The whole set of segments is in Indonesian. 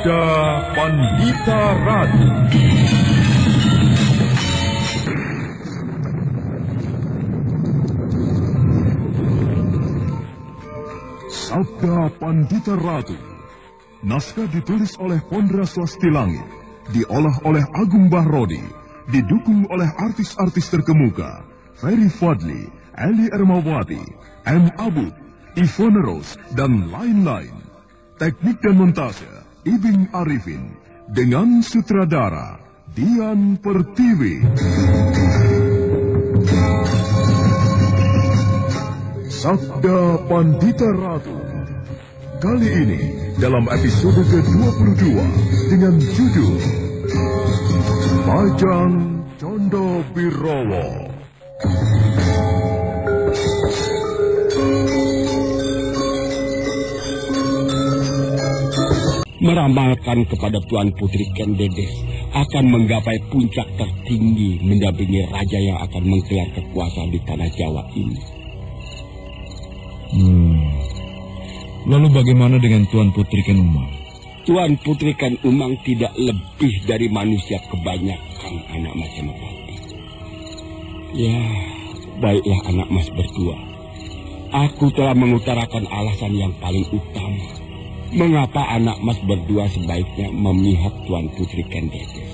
Sabda Pandita Ratu. Sabda Pandita Ratu. Naskah ditulis oleh Pondra Swasti Langit, diolah oleh Agung Bahrodi, didukung oleh artis-artis terkemuka, Ferry Fadli, Eli Ermawati, M. Abud, Ivone Rose, dan lain-lain. Teknik dan montase, Ibing Arifin, dengan sutradara, Dian Pertiwi. Sabda Pandita Ratu. Kali ini dalam episode ke-22 dengan judul Bajang Condo Birowo. Meramalkan kepada Tuan Putri Ken Dedes akan menggapai puncak tertinggi mendampingi raja yang akan menggelar kekuasaan di tanah Jawa ini. Lalu bagaimana dengan Tuan Putri Ken Umang? Tuan Putri Ken Umang tidak lebih dari manusia kebanyakan, anak mas Senopati. Ya, baiklah anak mas berdua. Aku telah mengutarakan alasan yang paling utama. Mengapa anak mas berdua sebaiknya memihak Tuan Putri Ken Dedes?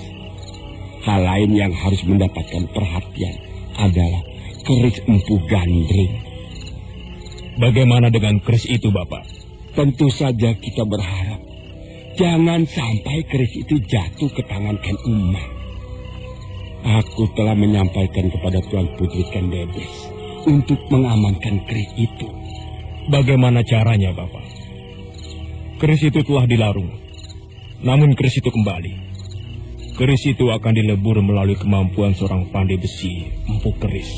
Hal lain yang harus mendapatkan perhatian adalah keris Empu Gandring. Bagaimana dengan keris itu, Bapak? Tentu saja kita berharap jangan sampai keris itu jatuh ke tangan Ken Umang. Aku telah menyampaikan kepada Tuan Putri Ken Dedes untuk mengamankan keris itu. Bagaimana caranya, Bapak? Keris itu telah dilarung, namun keris itu kembali. Keris itu akan dilebur melalui kemampuan seorang pandai besi, Empu Keris,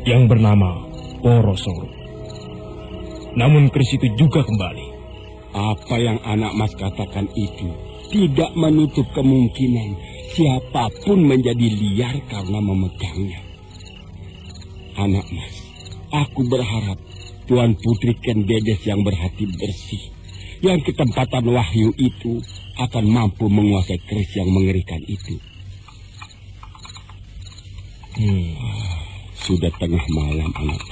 yang bernama Porosoro. Namun keris itu juga kembali. Apa yang anak mas katakan itu tidak menutup kemungkinan siapapun menjadi liar karena memegangnya. Anak mas, aku berharap Tuan Putri Ken Dedes yang berhati bersih, yang ketempatan wahyu itu akan mampu menguasai keris yang mengerikan itu. Sudah tengah malam, anak.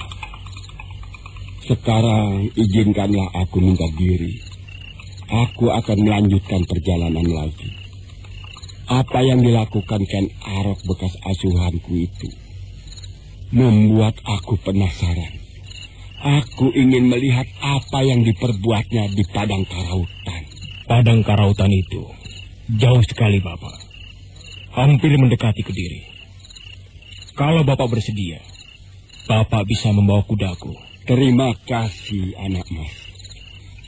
Sekarang izinkanlah aku minta diri. Aku akan melanjutkan perjalanan lagi. Apa yang dilakukan Ken Arok bekas asuhanku itu membuat aku penasaran. Aku ingin melihat apa yang diperbuatnya di Padang Karautan. Padang Karautan itu jauh sekali, Bapak. Hampir mendekati Kediri. Kalau Bapak bersedia, Bapak bisa membawa kudaku. Terima kasih, anak mas.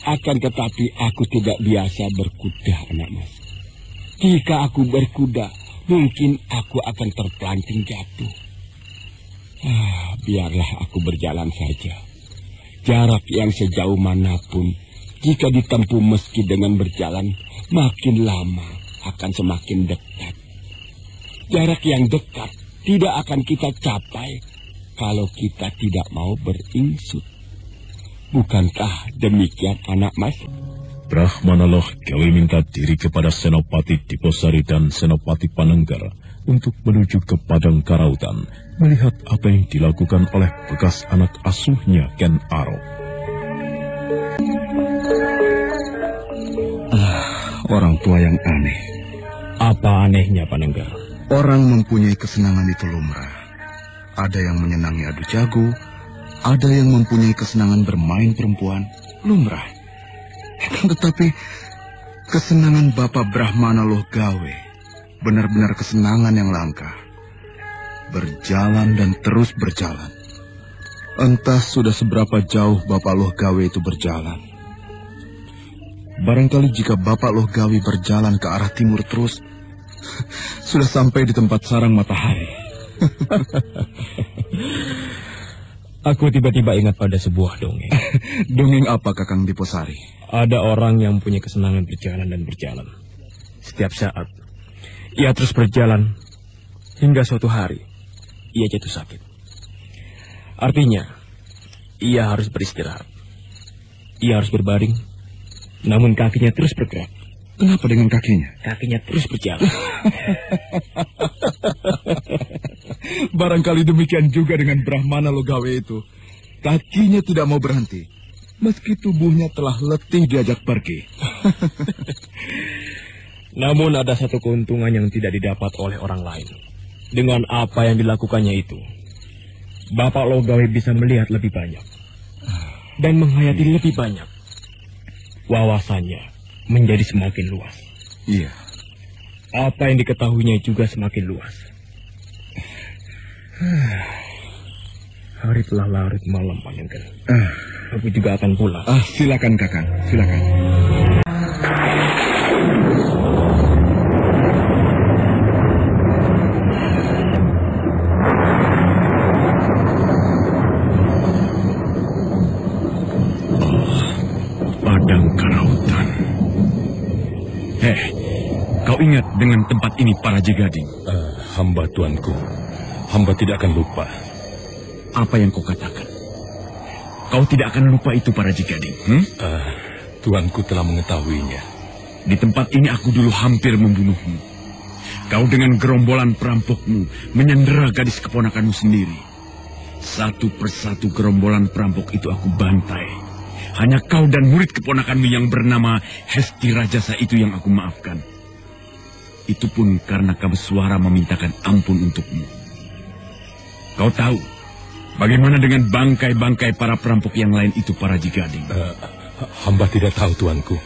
Akan tetapi aku tidak biasa berkuda, anak mas. Jika aku berkuda, mungkin aku akan terpelanting jatuh. Biarlah aku berjalan saja. Jarak yang sejauh manapun, jika ditempuh meski dengan berjalan, makin lama akan semakin dekat. Jarak yang dekat tidak akan kita capai kalau kita tidak mau beringsut. Bukankah demikian, anak mas? Brahmanaloh Gawe minta diri kepada Senopati Diposari dan Senopati Panenggar untuk menuju ke Padang Karautan, melihat apa yang dilakukan oleh bekas anak asuhnya Ken Arok. Orang tua yang aneh. Apa anehnya, Panenggar? Orang mempunyai kesenangan itu lumrah. Ada yang menyenangi adu jago, ada yang mempunyai kesenangan bermain perempuan, lumrah. Tetapi kesenangan Bapak Brahmana Loh Gawe benar-benar kesenangan yang langka. Berjalan dan terus berjalan. Entah sudah seberapa jauh Bapak Loh Gawe itu berjalan. Barangkali jika Bapak Loh Gawe berjalan ke arah timur terus, sudah sampai di tempat sarang matahari. Aku tiba-tiba ingat pada sebuah dongeng. Dongeng apa, Kakang Diposari? Ada orang yang punya kesenangan berjalan dan berjalan. Setiap saat, ia terus berjalan hingga suatu hari, ia jatuh sakit. Artinya, ia harus beristirahat. Ia harus berbaring, namun kakinya terus bergerak. Kenapa dengan kakinya? Kakinya terus berjalan. Barangkali demikian juga dengan Brahmana Logawe itu. Kakinya tidak mau berhenti, meski tubuhnya telah letih diajak pergi. Namun ada satu keuntungan yang tidak didapat oleh orang lain. Dengan apa yang dilakukannya itu, Bapak Logawe bisa melihat lebih banyak dan menghayati lebih banyak. Wawasannya menjadi semakin luas. Iya. Apa yang diketahuinya juga semakin luas. Hari telah larut malam, Panjenengan. Aku juga akan pulang. Silakan, Kakang. Silakan. Padang Karautan. Kau ingat dengan tempat ini, Paraji Gading? Hamba tuanku, hamba tidak akan lupa. Apa yang kau katakan? Kau tidak akan lupa itu, Paraji Gading. Tuanku telah mengetahuinya. Di tempat ini aku dulu hampir membunuhmu. Kau dengan gerombolan perampokmu menyandera gadis keponakanmu sendiri. Satu persatu gerombolan perampok itu aku bantai. Hanya kau dan murid keponakanmu yang bernama Hesti Rajasa itu yang aku maafkan. Itu pun karena Kameswara memintakan ampun untukmu. Kau tahu bagaimana dengan bangkai-bangkai para perampok yang lain itu, Paraji Gading? Hamba tidak tahu, tuanku.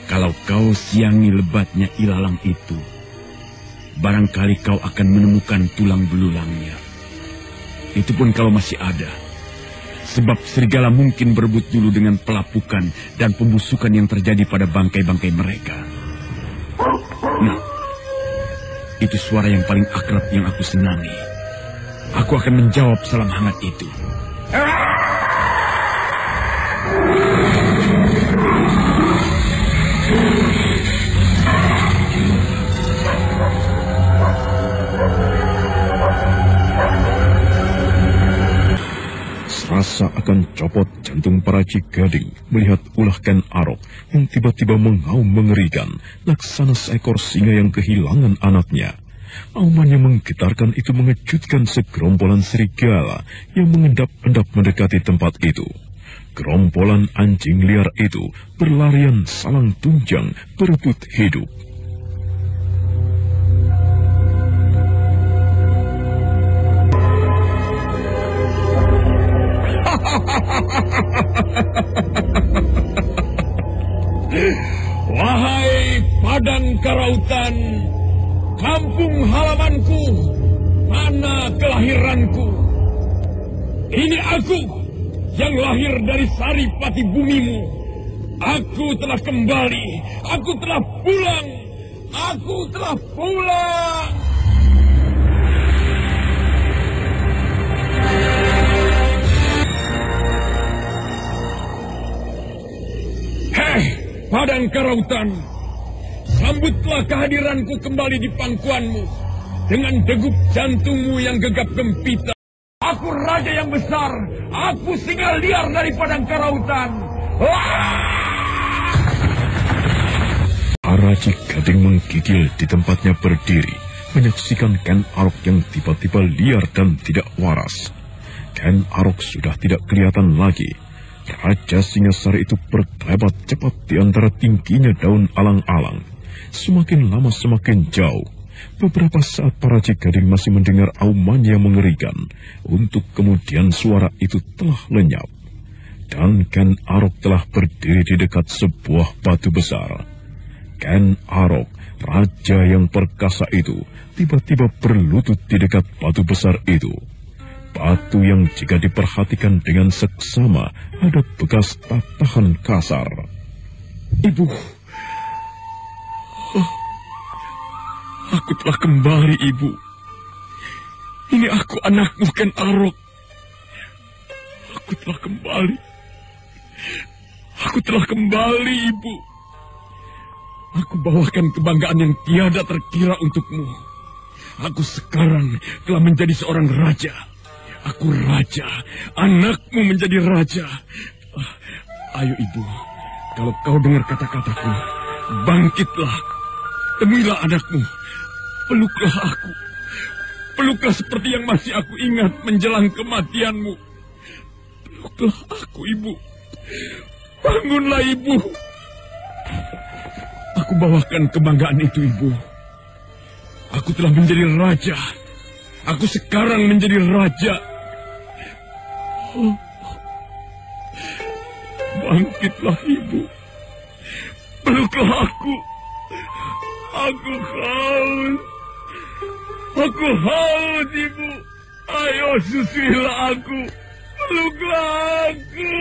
Kalau kau siangi lebatnya ilalang itu, barangkali kau akan menemukan tulang belulangnya. Itu pun kalau masih ada. Sebab serigala mungkin berebut dulu dengan pelapukan dan pembusukan yang terjadi pada bangkai-bangkai mereka. Nah, itu suara yang paling akrab yang aku senangi. Aku akan menjawab salam hangat itu. Rasa akan copot jantung Paraji Gading melihat ulah Ken Arok yang tiba-tiba mengaum mengerikan, laksana seekor singa yang kehilangan anaknya. Auman yang menggetarkan itu mengejutkan segerombolan serigala yang mengendap-endap mendekati tempat itu. Gerombolan anjing liar itu berlarian salang tunjang berebut hidup. Wahai Padang Karautan, kampung halamanku, tanah kelahiranku. Ini aku yang lahir dari saripati bumimu. Aku telah kembali, aku telah pulang, aku telah pulang. Padang Karautan, sambutlah kehadiranku kembali di pangkuanmu dengan degup jantungmu yang gegap gempita. Aku raja yang besar, aku singa liar dari Padang Karautan. Paraji Gading menggigil di tempatnya berdiri, menyaksikan Ken Arok yang tiba-tiba liar dan tidak waras. Ken Arok sudah tidak kelihatan lagi. Raja Singasari itu berkelebat cepat di antara tingginya daun alang-alang. Semakin lama semakin jauh. Beberapa saat Paraji Gading masih mendengar auman yang mengerikan. Untuk kemudian suara itu telah lenyap. Dan Ken Arok telah berdiri di dekat sebuah batu besar. Ken Arok, raja yang perkasa itu, tiba-tiba berlutut di dekat batu besar itu. Batu yang jika diperhatikan dengan seksama ada bekas tatahan kasar. Ibu, aku telah kembali, Ibu. Ini aku anakmu, Ken Arok. Aku telah kembali. Aku telah kembali, Ibu. Aku bawakan kebanggaan yang tiada terkira untukmu. Aku sekarang telah menjadi seorang raja. Aku raja, anakmu menjadi raja. Ayo, Ibu, kalau kau dengar kata-kataku, Bangkitlah, temuilah anakmu, peluklah aku. Peluklah seperti yang masih aku ingat menjelang kematianmu. Peluklah aku, Ibu. Bangunlah, Ibu. Aku bawakan kebanggaan itu, Ibu. Aku telah menjadi raja. Aku sekarang menjadi raja. Oh. Bangkitlah, Ibu. Peluklah aku. Aku haus. Aku haus, Ibu. Ayo susuilah aku. Peluklah aku.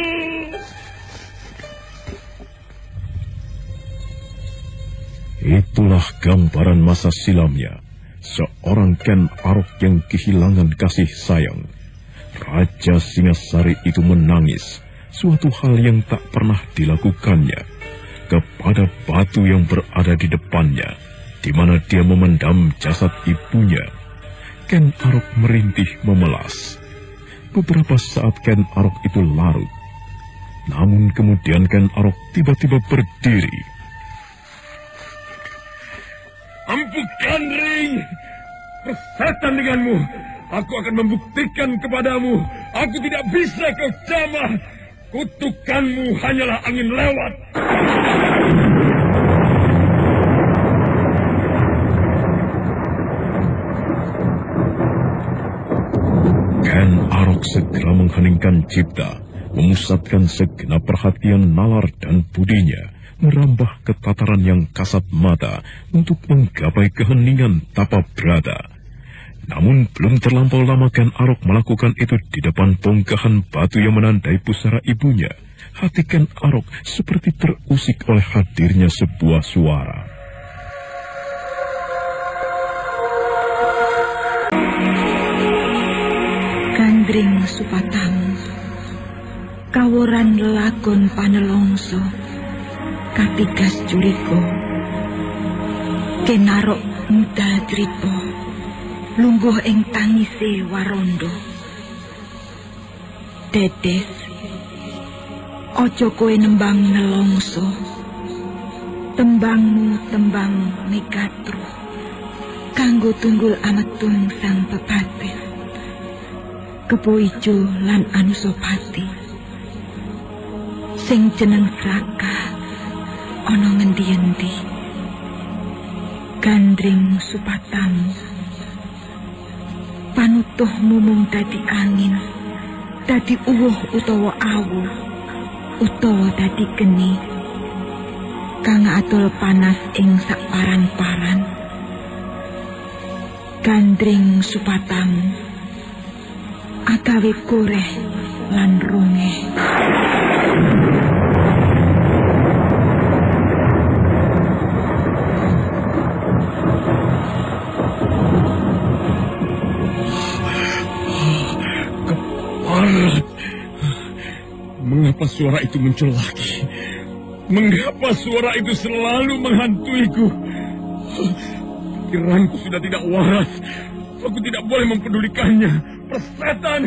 Itulah gambaran masa silamnya. Seorang Ken Arok yang kehilangan kasih sayang. Raja Singasari itu menangis. Suatu hal yang tak pernah dilakukannya. Kepada batu yang berada di depannya, di mana dia memendam jasad ibunya. Ken Arok merintih memelas. Beberapa saat Ken Arok itu larut. Namun kemudian Ken Arok tiba-tiba berdiri. Ampun, Gandring! Persetan denganmu. Aku akan membuktikan kepadamu. Aku tidak bisa kau jamah. Kutukanmu hanyalah angin lewat. Ken Arok segera mengheningkan cipta, memusatkan segenap perhatian nalar dan budinya, merambah ke tataran yang kasat mata untuk menggapai keheningan Tapabrata. Namun belum terlampau lama Ken Arok melakukan itu di depan bongkahan batu yang menandai pusara ibunya. Hati Ken Arok seperti terusik oleh hadirnya sebuah suara. Gandring Supatamu, kaworan lelagon panelongso, katigas juriko, Ken Arok muda dripo, lungguh ing tangise warondo. Dedes, ojo kowe nembang nelongso, tembangmu tembang megatru, kanggo tunggul ametung sang pepaten, Kebo Ijo lan Anusapati, sing jeneng Sraka ana ngendi-endi. Gandring Supatamu, panutuhmu mung dadi angin, dadi uwuh utawa awu, utawa dadi geni, kang adol panas ing sakparan-paran. Gandring Supatamu, agawe goreh lan rongeh. Mengapa suara itu muncul lagi? Mengapa suara itu selalu menghantuiku? Pikiranku sudah tidak waras. Aku tidak boleh mempedulikannya. Persetan!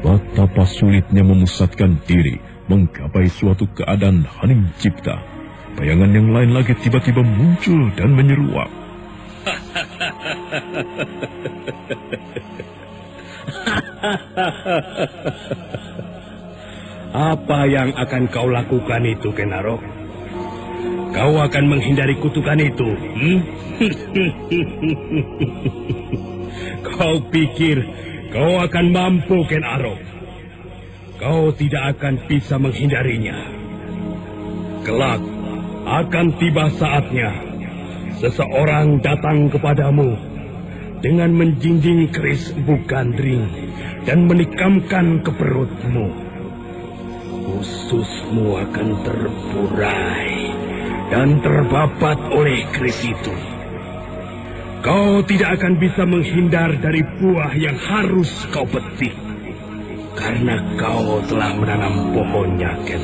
Betapa sulitnya memusatkan diri menggapai suatu keadaan hening cipta. Bayangan yang lain lagi tiba-tiba muncul dan menyeruak. Apa yang akan kau lakukan itu, Ken Arok? Kau akan menghindari kutukan itu, Kau pikir kau akan mampu, Ken Arok? Kau tidak akan bisa menghindarinya. Kelak akan tiba saatnya seseorang datang kepadamu dengan menjinjing keris Empu Gandring dan menikamkan ke perutmu. Ususmu akan terburai dan terbabat oleh keris itu. Kau tidak akan bisa menghindar dari buah yang harus kau petik, karena kau telah menanam pohonnya, Ken.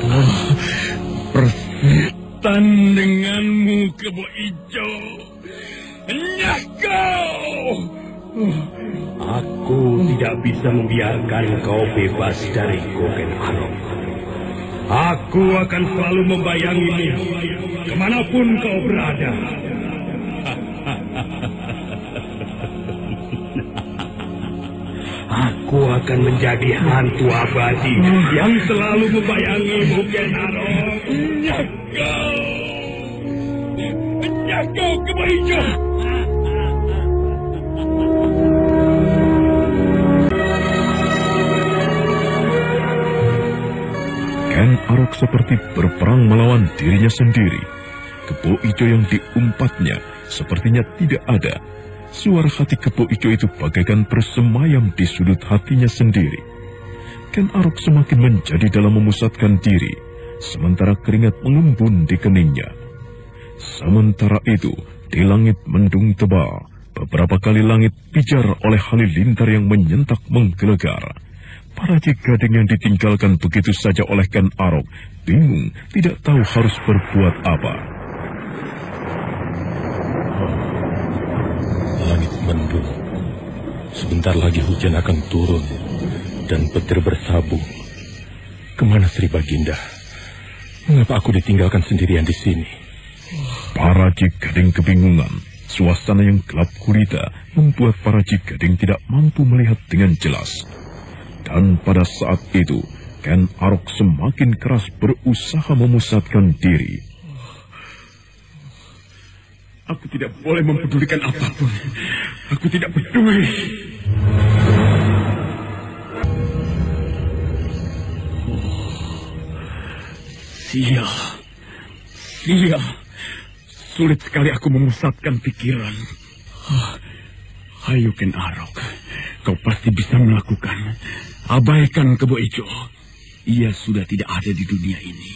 Persetan denganmu, Kebo Ijo. Enyah kau! Aku tidak bisa membiarkan kau bebas dariku, Ken Arok. Aku akan selalu membayangimu kemanapun kau berada. Aku akan menjadi hantu abadi yang selalu membayangimu, Ken Arok. Jaga kebun hijau. Ken Arok seperti berperang melawan dirinya sendiri. Kebo ijo yang diumpatnya sepertinya tidak ada. Suara hati kebo ijo itu bagaikan bersemayam di sudut hatinya sendiri. Ken Arok semakin menjadi dalam memusatkan diri, sementara keringat mengembun di keningnya. Sementara itu, di langit mendung tebal, beberapa kali langit pijar oleh halilintar yang menyentak menggelegar. Para Gading yang ditinggalkan begitu saja oleh Ken Arok bingung, tidak tahu harus berbuat apa. Langit mendung. Sebentar lagi hujan akan turun dan petir bersabu. Kemana Sri Baginda? Mengapa aku ditinggalkan sendirian di sini? Para Gading kebingungan. Suasana yang gelap gulita membuat para Gading tidak mampu melihat dengan jelas. Dan pada saat itu, Ken Arok semakin keras berusaha memusatkan diri. Aku tidak boleh mempedulikan apapun. Aku tidak peduli. Sial. Sulit sekali aku memusatkan pikiran. Ayo Ken Arok, kau pasti bisa melakukan. Abaikan Kebo Ijo. Ia sudah tidak ada di dunia ini.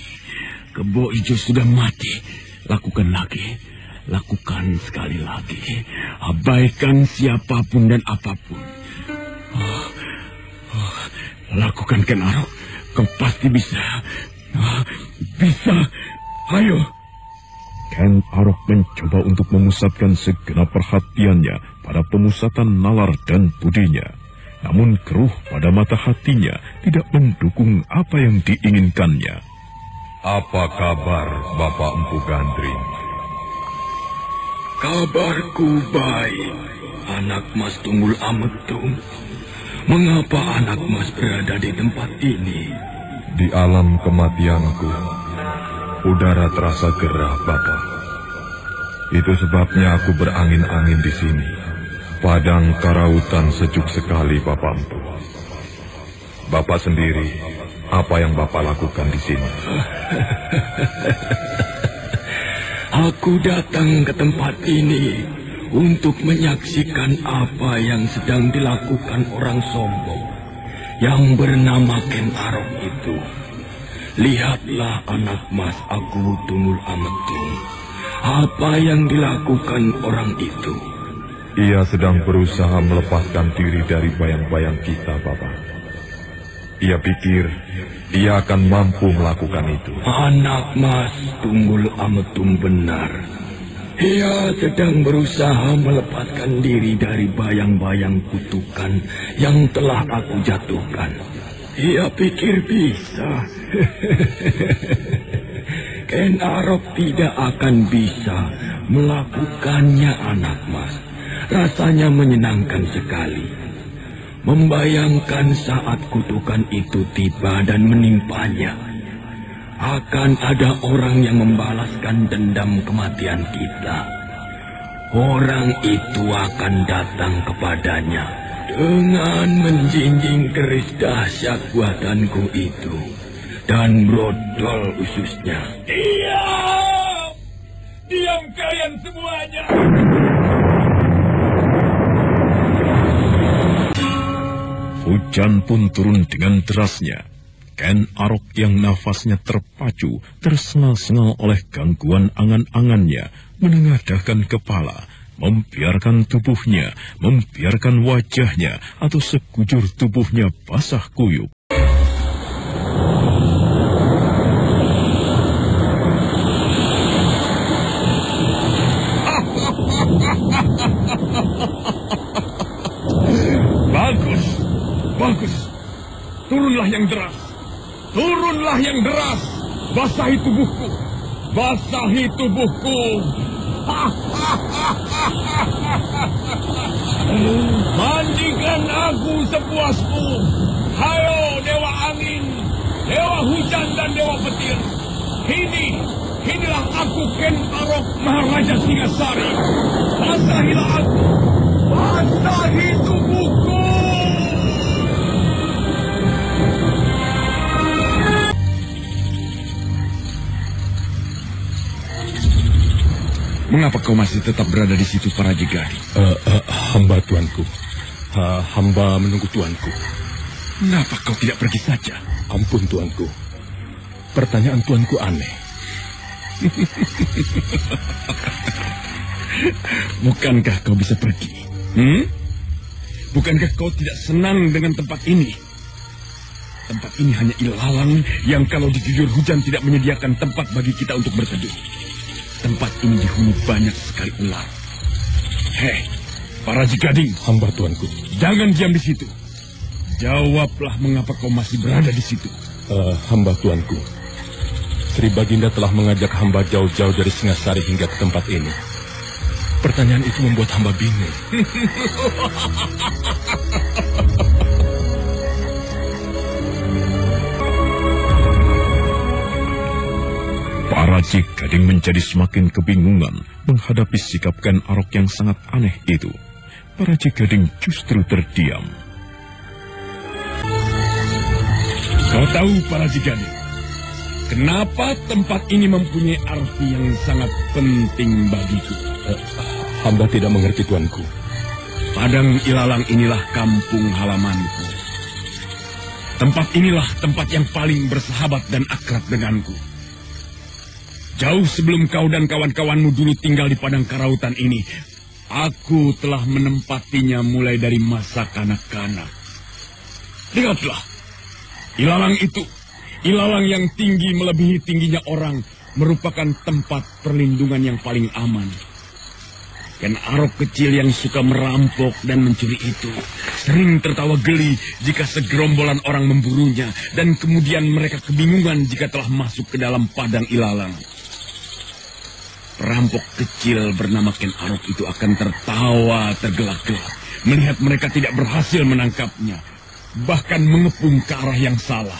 Kebo Ijo sudah mati. Lakukan lagi. Lakukan sekali lagi. Abaikan siapapun dan apapun. Lakukan Ken Arok. Kau pasti bisa. Bisa. Ayo. Ken Arok mencoba untuk memusatkan segenap perhatiannya pada pemusatan nalar dan budinya. Namun keruh pada mata hatinya tidak mendukung apa yang diinginkannya. Apa kabar Bapak Empu Gandring? Kabarku baik, anak Mas Tunggul Ametung. Mengapa anak Mas berada di tempat ini? Di alam kematianku, udara terasa gerah, Bapak. Itu sebabnya aku berangin-angin di sini. Padang karautan sejuk sekali, Bapak Empu. Bapak sendiri, apa yang Bapak lakukan di sini? Aku datang ke tempat ini untuk menyaksikan apa yang sedang dilakukan orang sombong yang bernama Ken Arok itu. Lihatlah anak Mas Aku Tunggul Ametung. Apa yang dilakukan orang itu? Ia sedang berusaha melepaskan diri dari bayang-bayang kita, Bapak. Ia pikir ia akan mampu melakukan itu. Anak Mas Tunggul Ametung benar. Ia sedang berusaha melepaskan diri dari bayang-bayang kutukan yang telah aku jatuhkan. Ia pikir bisa. Ken Arok tidak akan bisa melakukannya, anak Mas. Rasanya menyenangkan sekali. Membayangkan saat kutukan itu tiba dan menimpanya. Akan ada orang yang membalaskan dendam kematian kita. Orang itu akan datang kepadanya dengan menjinjing keris dahsyat buatanku itu dan brodol ususnya. Diam! Diam kalian semuanya! Hujan pun turun dengan derasnya. Ken Arok yang nafasnya terpacu, tersengal-sengal oleh gangguan angan-angannya, menengadahkan kepala, membiarkan tubuhnya, membiarkan wajahnya, atau sekujur tubuhnya basah kuyup. Bagus. Turunlah yang deras. Turunlah yang deras. Basahi tubuhku. Basahi tubuhku. Mandikan aku sepuasmu. Hayo dewa angin, dewa hujan dan dewa petir. Inilah aku Ken Arok Maharaja Singasari. Basahilah aku. Basahi tubuhku. Mengapa kau masih tetap berada di situ, Paraji Gading? Hamba tuanku. Hamba menunggu tuanku. Mengapa kau tidak pergi saja? Ampun tuanku. Pertanyaan tuanku aneh. Bukankah kau bisa pergi? Bukankah kau tidak senang dengan tempat ini? Tempat ini hanya ilalang yang kalau diguyur hujan tidak menyediakan tempat bagi kita untuk berteduh. Tempat ini dihuni banyak sekali ular. Hei, Paraji Gading. Hamba tuanku. Jangan diam di situ. Jawablah mengapa kau masih berada di situ. Hamba tuanku. Sri Baginda telah mengajak hamba jauh-jauh dari Singasari hingga ke tempat ini. Pertanyaan itu membuat hamba bingung. Paraji Gading menjadi semakin kebingungan menghadapi sikap Ken Arok yang sangat aneh itu. Paraji Gading justru terdiam. Kau tahu, Paraji Gading, kenapa tempat ini mempunyai arti yang sangat penting bagiku? Hamba tidak mengerti tuanku. Padang Ilalang inilah kampung halamanku. Tempat inilah tempat yang paling bersahabat dan akrab denganku. Jauh sebelum kau dan kawan-kawanmu dulu tinggal di padang karautan ini, aku telah menempatinya mulai dari masa kanak-kanak. Lihatlah, ilalang itu, ilalang yang tinggi melebihi tingginya orang, merupakan tempat perlindungan yang paling aman. Ken Arok kecil yang suka merampok dan mencuri itu sering tertawa geli jika segerombolan orang memburunya, dan kemudian mereka kebingungan jika telah masuk ke dalam padang ilalang. Perampok kecil bernama Ken Arok itu akan tertawa tergelak-gelak melihat mereka tidak berhasil menangkapnya, bahkan mengepung ke arah yang salah.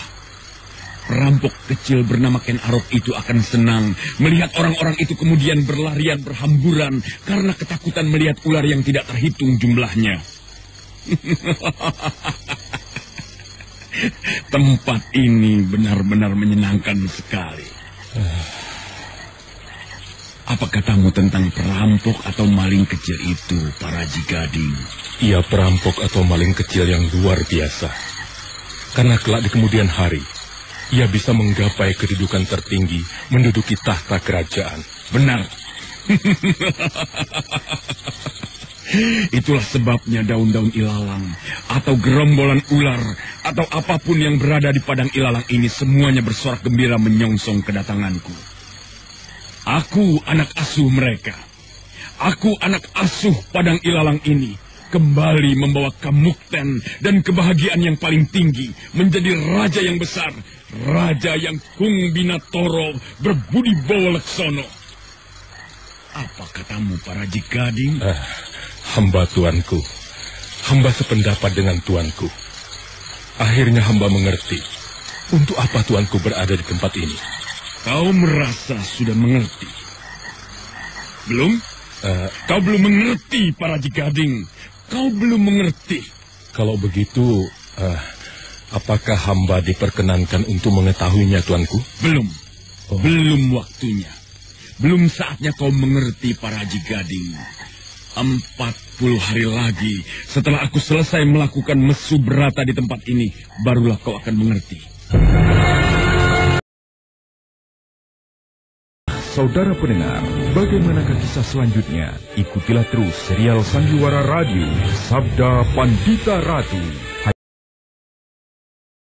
Perampok kecil bernama Ken Arok itu akan senang melihat orang-orang itu kemudian berlarian berhamburan karena ketakutan melihat ular yang tidak terhitung jumlahnya. Tempat ini benar-benar menyenangkan sekali. Apa katamu tentang perampok atau maling kecil itu, Paraji Gading? Ia perampok atau maling kecil yang luar biasa. Karena kelak di kemudian hari, ia bisa menggapai kedudukan tertinggi, menduduki tahta kerajaan. Benar. Itulah sebabnya daun-daun ilalang, atau gerombolan ular, atau apapun yang berada di padang ilalang ini semuanya bersorak gembira menyongsong kedatanganku. Aku anak asuh mereka. Aku anak asuh padang ilalang ini. Kembali membawa kamukten dan kebahagiaan yang paling tinggi. Menjadi raja yang besar. Raja yang Kung Binatoro berbudi Bawaleksono. Apa katamu, Paraji Gading? Hamba tuanku. Hamba sependapat dengan tuanku. Akhirnya hamba mengerti. Untuk apa tuanku berada di tempat ini? Kau merasa sudah mengerti? Belum? Kau belum mengerti, Paraji Gading. Kau belum mengerti. Kalau begitu, apakah hamba diperkenankan untuk mengetahuinya, tuanku? Belum. Belum waktunya. Belum saatnya kau mengerti, Paraji Gading. 40 hari lagi, setelah aku selesai melakukan mesu berata di tempat ini, barulah kau akan mengerti. Saudara pendengar, bagaimanakah kisah selanjutnya? Ikutilah terus serial Sandiwara Radio, Sabda Pandita Ratu.